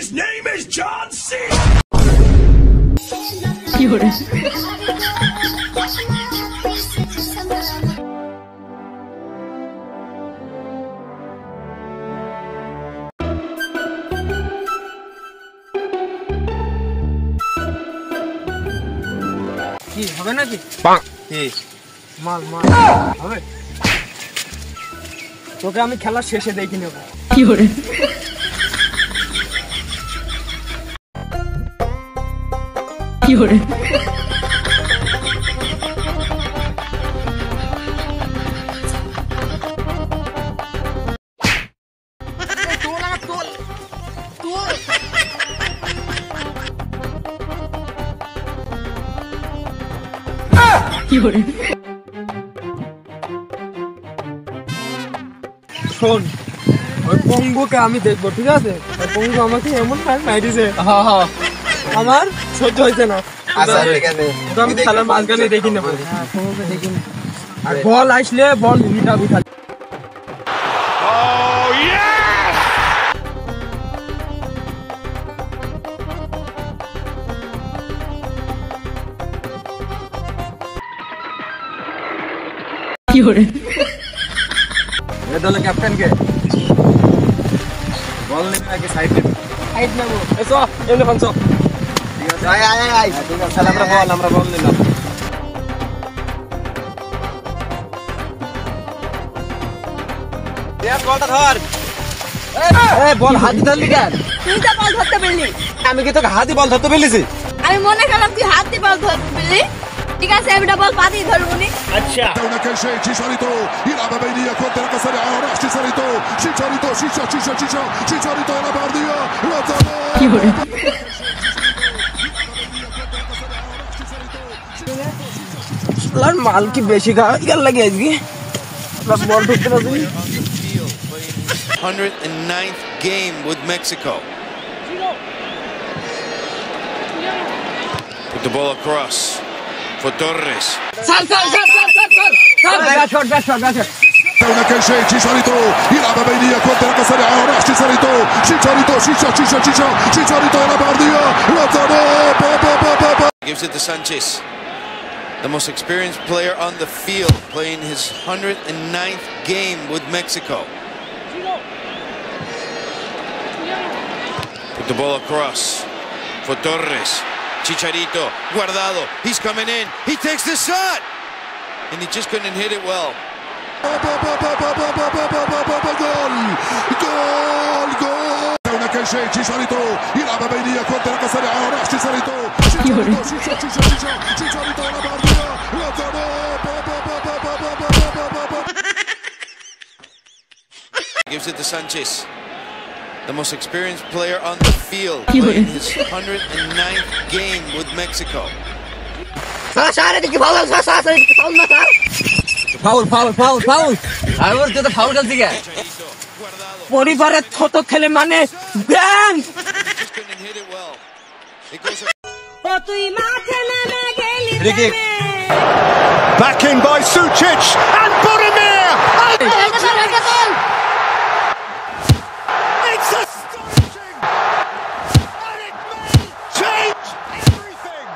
His name is John C. কি হবে নাকি? কি মাল মাল হবে? তোকে আমি খেলা শেষে দেখি নেব। কি করে? কি করে? কি করে? শোন, ওই পঙ্গুকে আমি দেখবো, ঠিক আছে? ওই পঙ্গু আমাকে এমন মাইরিছে, আমার সহ্য হয়েছে না। আমি খেলার মাঝখানে দেখি নেবো, আর বল আসলে বল উঠাবি খালি। কি করে? দলের ক্যাপ্টেন কে? বল নেবে নাকি সাইড নেবে? সাইড নেবো। এসো এমনি ফানছো। ঠিক আছে, আয় আয় আয়। ঠিক আছে, তাহলে আমরা বল নিলাম। দে বলটা ধর। এই বল হাত ধরলি কেন? তুই তো বল ধরতে পারলি। আমি কি তোকে হাতই বল ধরতে বলেছি? আমি মনে করলাম তুই হাত দিয়ে বল ধরতে পারলি। ঠিক আছে, আমি বল পা দিয়ে ধরবনি। আচ্ছা। هناك شيء شيشاريتو يلعب بينية كونتر سريعة وراح شيشاريتو شيشاريتو يلعب عرضية লার মাল কি বেশি গাল লাগে আজকে? বল ঢুকতে না তুই। 109th game with Mexico. Put the ball across for Torres. هناك شيء شيشاريتو يلعب بينية كونتر سريعة وراح شيشاريتو يلعب عرضية Gives it to Sanchez, the most experienced player on the field, playing his 109th game with Mexico. Put the ball across for Torres. Chicharito, Guardado, he's coming in, he takes the shot, and he just couldn't hit it well. جول هناك شيء شيشاريتو يلعب بينية كونتر سريعة وراح شيشاريتو يلعب عرضية Gives it to Sanchez, the most experienced player on the field, playing his 109th game with Mexico. পরিবারের ছোট ছেলে মানে bank. Backing by Sučić and Budimir. It's astonishing, and it may change everything.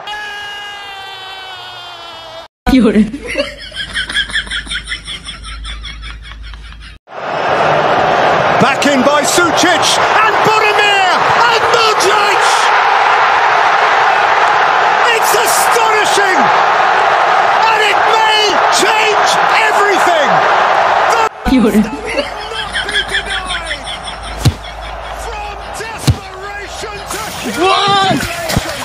কি করে? Backing by Sučić and Budimir and Modric. It's astonishing, and it may change everything. কি করে? Not be denied. From desperation to humiliation.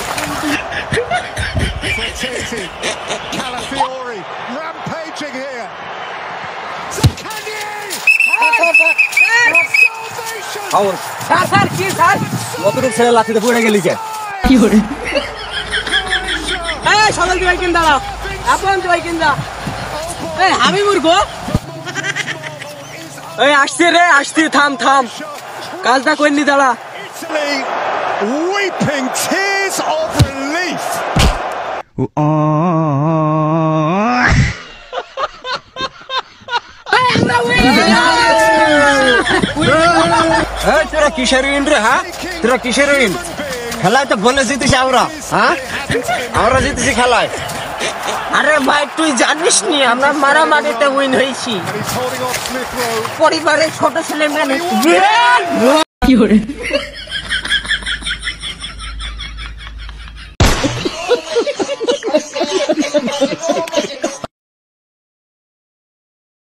Calafiori rampaging here. কতটুকু ছেলে লাঠিতে পড়ে গেলি কে? কি করে? সকাল দিকে কিন দাঁড়া, আপন তুই কিন দা। আমি মুরগো, আসছি রে, আসছি, থাম কাজটা করলি দাঁড়া। Italy weeping tears of relief. আমরা এই তোরা কিসের উইন রে? হ্যাঁ, তোরা কিসের উইন? খেলায় তো বলে জিতেছি আমরা। হ্যাঁ, আমরা জিতেছি খেলায়। আরে ভাই তুই জানিস নি আমরা মারামারিতে উইন হয়েছি। পরিবারের ছোট ছেলে মেয়ে